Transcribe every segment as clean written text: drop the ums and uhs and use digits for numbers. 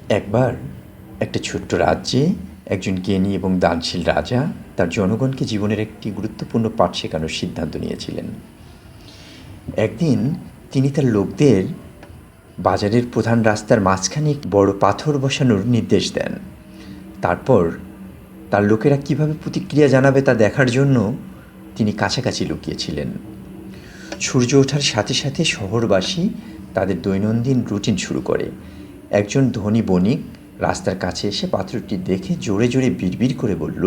একবার একটা ছোট্ট রাজ্যে একজন জ্ঞানী এবং দানশীল রাজা তার জনগণকে জীবনের একটি গুরুত্বপূর্ণ পাঠ শেখানোর সিদ্ধান্ত নিয়েছিলেন। একদিন তিনি তার লোকদের বাজারের প্রধান রাস্তার মাঝখানে একটি বড় পাথর বসানোর নির্দেশ দেন। তারপর তার লোকেরা কিভাবে প্রতিক্রিয়া জানাবে তা দেখার জন্য তিনি কাছাকাছি লুকিয়েছিলেন। সূর্য ওঠার সাথে সাথে শহরবাসী তাদের দৈনন্দিন রুটিন শুরু করে। একজন ধনী বণিক রাস্তার কাছে এসে পাথরটি দেখে জোরে জোরে বিড়বিড় করে বলল,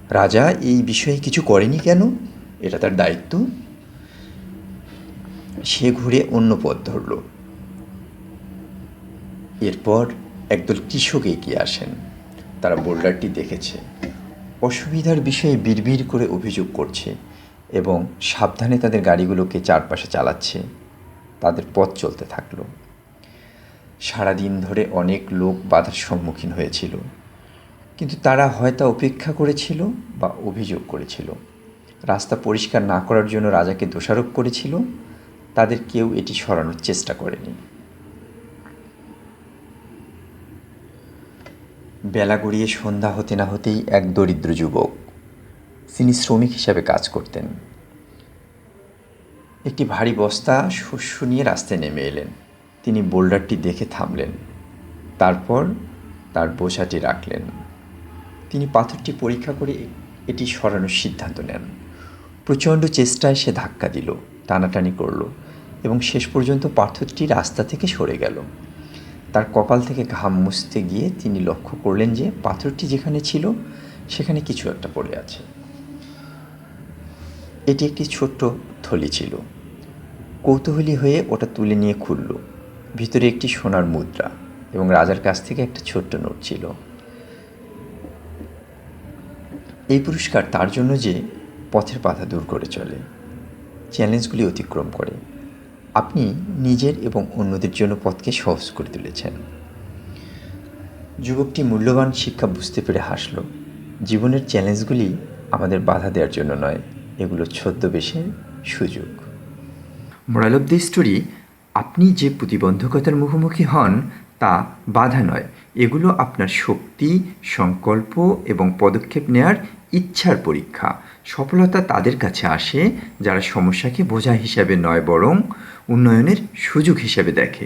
রাজা এই বিষয়ে কিছু করেনি কেন? এটা তার দায়িত্ব। সে ঘুরে অন্য পথ ধরল। এরপর একদল কৃষক এগিয়ে আসেন। তারা বোল্ডারটি দেখেছে, অসুবিধার বিষয়ে বিড়বিড় করে অভিযোগ করছে এবং সাবধানে তাদের গাড়িগুলোকে চারপাশে চালাচ্ছে। তাদের পথ চলতে থাকলো। সারাদিন ধরে অনেক লোক বাধার সম্মুখীন হয়েছিল, কিন্তু তারা হয়তো অপেক্ষা করেছিল বা অভিযোগ করেছিল। রাস্তা পরিষ্কার না করার জন্য রাজাকে দোষারোপ করেছিল। তাদের কেউ এটি সরানোর চেষ্টা করেনি। বেলা গড়িয়ে সন্ধ্যা হতে না হতেই এক দরিদ্র যুবক, তিনি শ্রমিক হিসাবে কাজ করতেন, একটি ভারী বস্তা শস্য নিয়ে রাস্তায় নেমে এলেন। তিনি বোল্ডারটি দেখে থামলেন। তারপর তার বোঝাটি রাখলেন। তিনি পাথরটি পরীক্ষা করে এটি সরানোর সিদ্ধান্ত নেন। প্রচণ্ড চেষ্টায় সে ধাক্কা দিল, টানাটানি করল এবং শেষ পর্যন্ত পাথরটি রাস্তা থেকে সরে গেল। তার কপাল থেকে ঘাম মুছতে গিয়ে তিনি লক্ষ্য করলেন যে পাথরটি যেখানে ছিল সেখানে কিছু একটা পড়ে আছে। এটি একটি ছোট্ট থলি ছিল। কৌতূহলী হয়ে ওটা তুলে নিয়ে খুলল। ভিতরে একটি সোনার মুদ্রা এবং রাজার কাছ থেকে একটা ছোট্ট নোট ছিল। এই পুরস্কার তার জন্য যে পথের বাধা দূর করে চলে, চ্যালেঞ্জগুলি অতিক্রম করে। আপনি নিজের এবং অন্যদের জন্য পথকে সহজ করে তুলেছেন। যুবকটি মূল্যবান শিক্ষা বুঝতে পেরে হাসল। জীবনের চ্যালেঞ্জগুলি আমাদের বাধা দেওয়ার জন্য নয়, এগুলো ছদ্মবেশের সুযোগ। মোরাল অফ দ্য স্টোরি, আপনি যে প্রতিবন্ধকতার মুখোমুখি হন তা বাধা নয়, এগুলো আপনার শক্তি, সংকল্প এবং পদক্ষেপ নেওয়ার ইচ্ছার পরীক্ষা। সফলতা তাদের কাছে আসে যারা সমস্যাকে বোঝা হিসাবে নয় বরং উন্নয়নের সুযোগ হিসাবে দেখে।